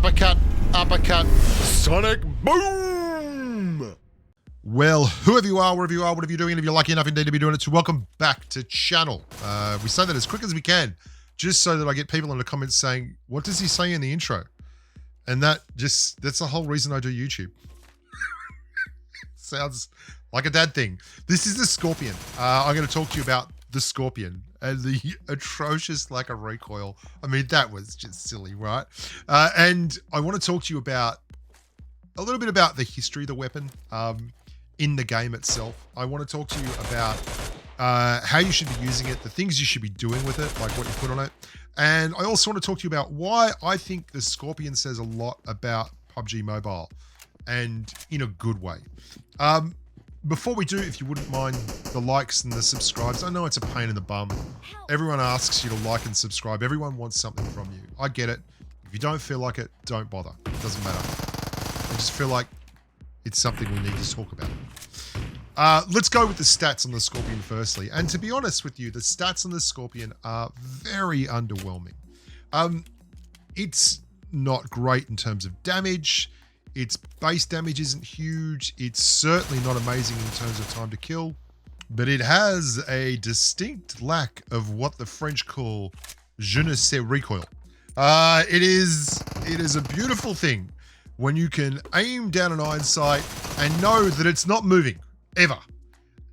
Uppercut, uppercut, sonic boom! Well, whoever you are, wherever you are, whatever you're doing, if you're lucky enough indeed to be doing it, so welcome back to channel. We say that as quick as we can, just so that I get people in the comments saying, what does he say in the intro? And that's the whole reason I do YouTube. Sounds like a dad thing. This is the Scorpion. I'm going to talk to you about the Scorpion and the atrocious lack of recoil. I mean, that was just silly, right? And I want to talk to you about a little bit about the history of the weapon in the game itself. I want to talk to you about how you should be using it, the things you should be doing with it, like what you put on it. And I also want to talk to you about why I think the Scorpion says a lot about PUBG Mobile, and in a good way. Before we do, if you wouldn't mind the likes and the subscribes, I know it's a pain in the bum. Everyone asks you to like and subscribe. Everyone wants something from you. I get it. If you don't feel like it, don't bother. It doesn't matter. I just feel like it's something we need to talk about. Let's go with the stats on the Scorpion firstly. And to be honest with you, the stats on the Scorpion are very underwhelming. It's not great in terms of damage. Its base damage isn't huge. It's certainly not amazing in terms of time to kill, but it has a distinct lack of what the French call je ne sais recoil. It is a beautiful thing when you can aim down an iron sight and know that it's not moving, ever.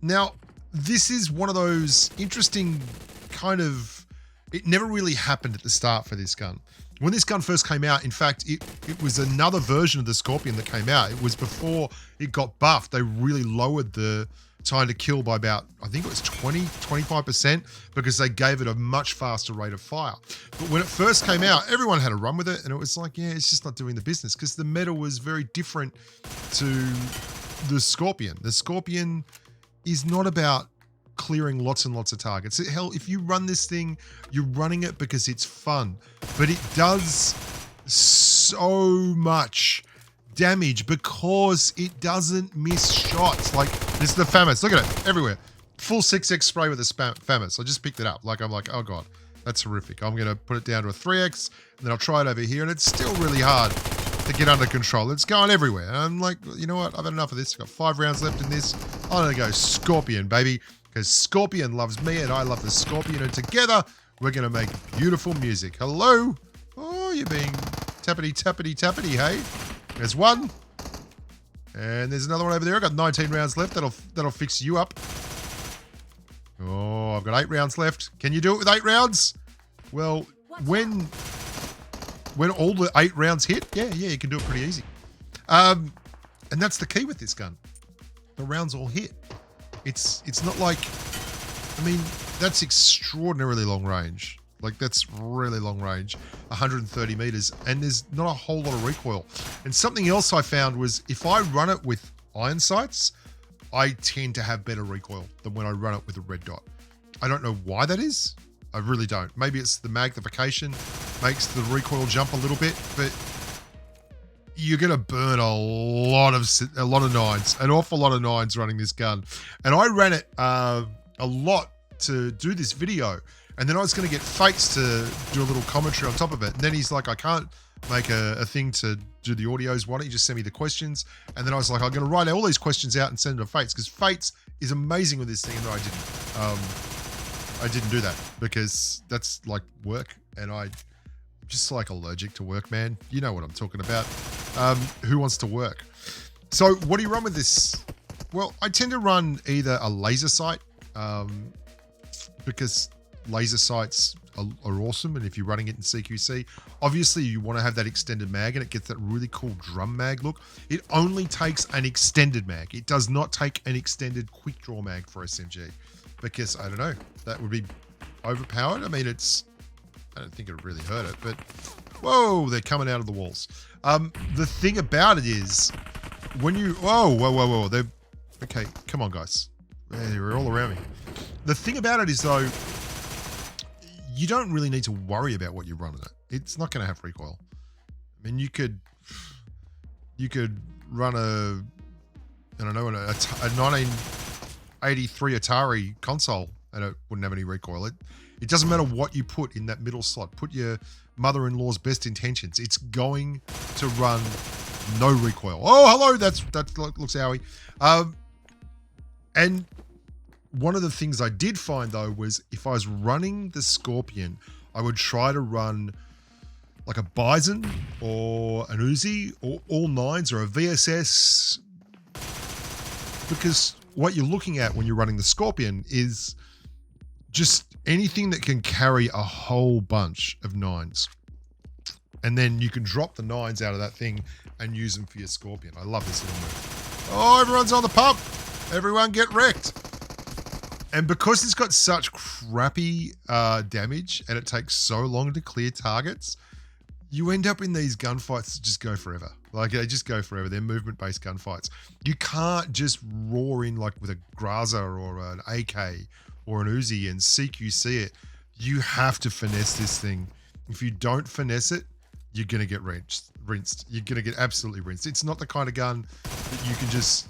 Now, this is one of those interesting kind of, it never really happened at the start for this gun. When this gun first came out, in fact, it was another version of the Scorpion that came out. It was before it got buffed. They really lowered the time to kill by about, I think it was 25%, because they gave it a much faster rate of fire. But when it first came out, everyone had a run with it, and it was like, yeah, it's just not doing the business, because the meta was very different to the Scorpion. The Scorpion is not about clearing lots and lots of targets. Hell, if you run this thing, you're running it because it's fun, but it does so much damage because it doesn't miss shots. Like, this is the FAMAS. Look at it, everywhere. Full 6x spray with the FAMAS. I just picked it up. Like, I'm like, oh God, that's horrific. I'm going to put it down to a 3x, and then I'll try it over here, and it's still really hard to get under control. It's going everywhere. And I'm like, you know what? I've had enough of this. I've got 5 rounds left in this. I'm going to go Scorpion, baby. Because Scorpion loves me and I love the Scorpion, and together we're going to make beautiful music. Hello? Oh, you're being tappity, tappity, tappity, hey? There's one. And there's another one over there. I've got 19 rounds left. That'll fix you up. Oh, I've got 8 rounds left. Can you do it with 8 rounds? Well, when all the 8 rounds hit, yeah, you can do it pretty easy. And that's the key with this gun. The rounds all hit. It's not like, I mean, that's extraordinarily long range. Like, that's really long range, 130 meters, and there's not a whole lot of recoil. And something else I found was if I run it with iron sights, I tend to have better recoil than when I run it with a red dot. I don't know why that is. I really don't. Maybe it's the magnification makes the recoil jump a little bit, but you're going to burn a lot of 9s, an awful lot of 9s running this gun. And I ran it a lot to do this video. And then I was going to get Fates to do a little commentary on top of it. And then he's like, I can't make a thing to do the audios. Why don't you just send me the questions? And then I was like, I'm going to write all these questions out and send them to Fates, because Fates is amazing with this thing. And then I didn't do that because that's like work. And I just like allergic to work, man. You know what I'm talking about. Who wants to work? So what do you run with this? Well, I tend to run either a laser sight, because laser sights are awesome. And if you're running it in CQC, obviously you want to have that extended mag, and it gets that really cool drum mag look. It only takes an extended mag. It does not take an extended quick draw mag for SMG, because I don't know, that would be overpowered. I mean, I don't think it would really hurt it, but whoa, they're coming out of the walls. The thing about it is when you, whoa, they're, okay, come on guys. They're all around me. The thing about it is though, you don't really need to worry about what you're running it. It's not going to have recoil. I mean, you could run a 1983 Atari console and it wouldn't have any recoil. It doesn't matter what you put in that middle slot. Put your mother-in-law's best intentions. It's going to run no recoil. Oh, hello. That looks owie. And one of the things I did find though was if I was running the Scorpion, I would try to run like a Bison or an Uzi or all 9s or a VSS, because what you're looking at when you're running the Scorpion is just anything that can carry a whole bunch of 9s. And then you can drop the 9s out of that thing and use them for your Scorpion. I love this little move. Oh, everyone's on the pump. Everyone get wrecked. And because it's got such crappy damage and it takes so long to clear targets, you end up in these gunfights that just go forever. Like, they just go forever. They're movement-based gunfights. You can't just roar in like with a Graza or an AK or an Uzi and CQC it. You have to finesse this thing. If you don't finesse it, you're going to get rinsed. You're going to get absolutely rinsed. It's not the kind of gun that you can just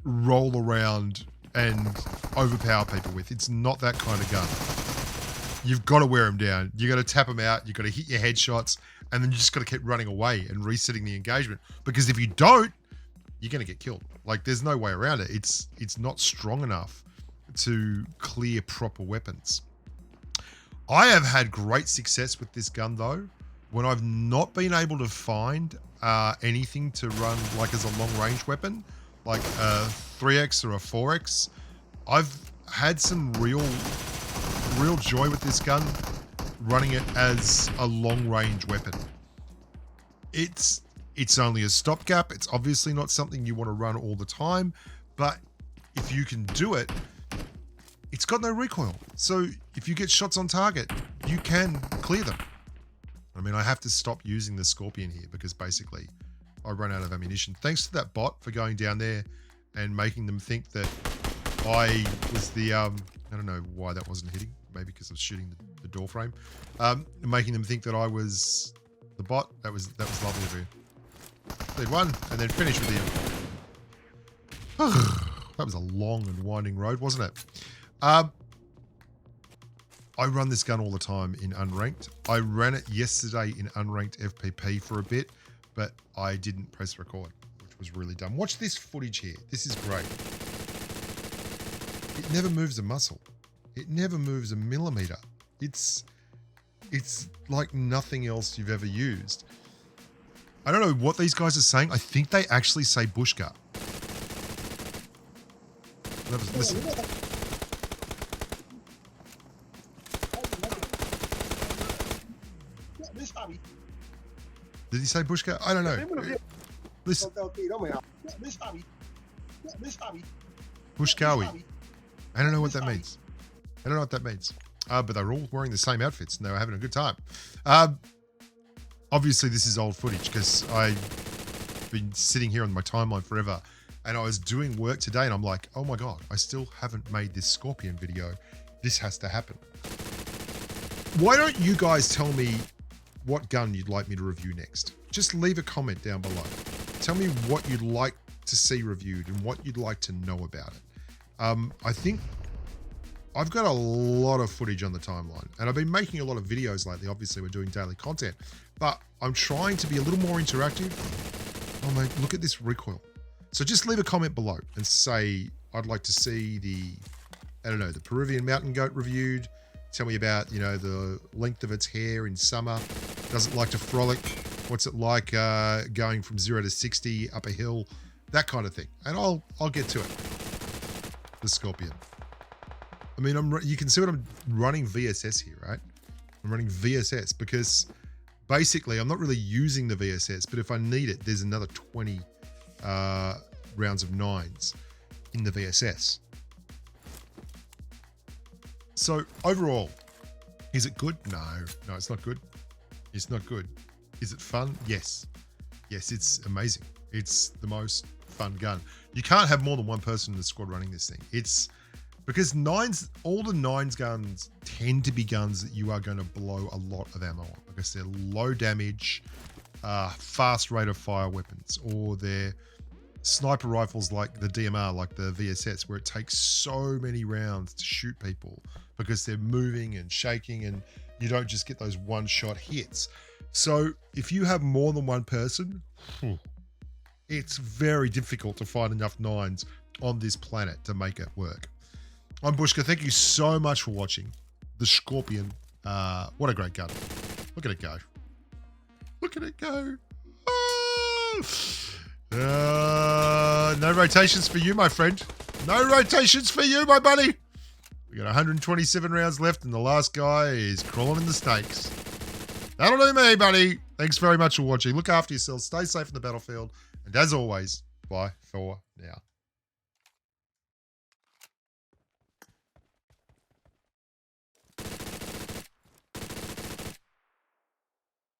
roll around and overpower people with. It's not that kind of gun. You've got to wear them down. You got to tap them out. You got to hit your headshots, and then you just got to keep running away and resetting the engagement. Because if you don't, you're going to get killed. Like, there's no way around it. It's not strong enough to clear proper weapons. I have had great success with this gun though, when I've not been able to find anything to run like as a long range weapon, like a 3X or a 4X. I've had some real joy with this gun, running it as a long range weapon. It's only a stopgap. It's obviously not something you want to run all the time, but if you can do it, it's got no recoil. So if you get shots on target, you can clear them. I mean, I have to stop using the Scorpion here because basically I run out of ammunition. Thanks to that bot for going down there and making them think that I was the, I don't know why that wasn't hitting. Maybe because I was shooting the door frame. Making them think that I was the bot. That was lovely of you. Lead one and then finish with the That was a long and winding road, wasn't it? I run this gun all the time in unranked. I ran it yesterday in unranked FPP for a bit, but I didn't press record, which was really dumb. Watch this footage here. This is great. It never moves a muscle. It never moves a millimeter. It's like nothing else you've ever used. I don't know what these guys are saying. I think they actually say Bushka. Listen. Did he say Bushka? I don't know. Listen. Bushkawi. I don't know what that means. I don't know what that means. But they're all wearing the same outfits and they were having a good time. Obviously, this is old footage because I've been sitting here on my timeline forever and I was doing work today and I'm like, oh my God, I still haven't made this Scorpion video. This has to happen. Why don't you guys tell me what gun you'd like me to review next? Just leave a comment down below. Tell me what you'd like to see reviewed and what you'd like to know about it. I think I've got a lot of footage on the timeline and I've been making a lot of videos lately. Obviously, we're doing daily content, but I'm trying to be a little more interactive. Oh mate, look at this recoil. So just leave a comment below and say, I'd like to see the, I don't know, the Peruvian mountain goat reviewed. Tell me about, you know, the length of its hair in summer. Does it like to frolic? What's it like going from 0 to 60 up a hill? That kind of thing. And I'll get to it. The Scorpion. I mean, you can see what I'm running VSS here, right? I'm running VSS because basically I'm not really using the VSS, but if I need it, there's another 20 rounds of 9s in the VSS. So overall, is it good? No, it's not good. It's not good. Is it fun? Yes. Yes, it's amazing. It's the most fun gun. You can't have more than one person in the squad running this thing. It's because all the 9s guns tend to be guns that you are going to blow a lot of ammo on because they're low damage, fast rate of fire weapons, or they're sniper rifles like the DMR, like the VSS, where it takes so many rounds to shoot people because they're moving and shaking and you don't just get those one-shot hits. So if you have more than one person, it's very difficult to find enough nines on this planet to make it work. I'm Bushka. Thank you so much for watching. The Scorpion. What a great gun. Look at it go. Look at it go. No rotations for you, my friend. No rotations for you, my buddy. We got 127 rounds left, and the last guy is crawling in the stakes. That'll do me, buddy. Thanks very much for watching. Look after yourselves. Stay safe in the battlefield. And as always, bye for now.